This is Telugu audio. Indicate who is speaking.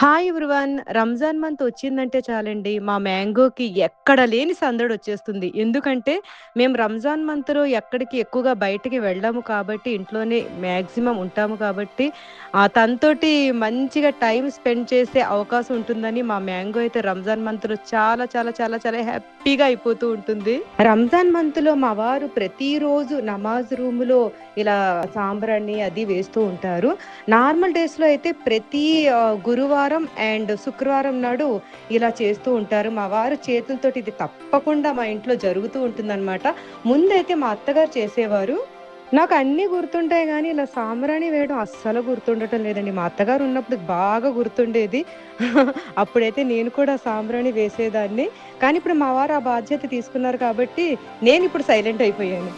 Speaker 1: Hi everyone. రంజాన్ మంత్ వచ్చిందంటే చాలండి మా మ్యాంగోకి ఎక్కడ లేని సందడొచ్చేస్తుంది. ఎందుకంటే మేము రంజాన్ మంత్‌లో ఎక్కడికి ఎక్కువగా బయటికి వెళ్ళము కాబట్టి ఇంట్లోనే మాక్సిమం ఉంటాము కాబట్టి తనతోటి మంచిగా టైమ్ స్పెండ్ చేసే అవకాశం ఉంటుందని మా మ్యాంగో అయితే రంజాన్ మంత్‌లో చాలా చాలా చాలా చాలా హ్యాపీగా అయిపోతూ ఉంటుంది. రంజాన్ మంత్‌లో మా వారు ప్రతిరోజు నమాజ్ రూమ్‌లో ఇలా సాంబ్రాణి అది వేస్తూ ఉంటారు. నార్మల్ డేస్‌లో అయితే ప్రతి గురువారం అండ్ శుక్రవారం నాడు ఇలా చేస్తూ ఉంటారు. మా వారు చేతులతోటి ఇది తప్పకుండా మా ఇంట్లో జరుగుతూ ఉంటుందనమాట. ముందైతే మా అత్తగారు చేసేవారు. నాకు అన్నీ గుర్తుంటాయి గానీ, ఇలా సాంబ్రాణి వేయడం అస్సలు గుర్తుండటం లేదండి. మా అత్తగారు ఉన్నప్పుడు బాగా గుర్తుండేది. అప్పుడైతే నేను కూడా సాంబ్రాణి వేసేదాన్ని. కానీ ఇప్పుడు మా వారు ఆ బాధ్యత తీసుకున్నారు కాబట్టి నేనిప్పుడు సైలెంట్ అయిపోయాను.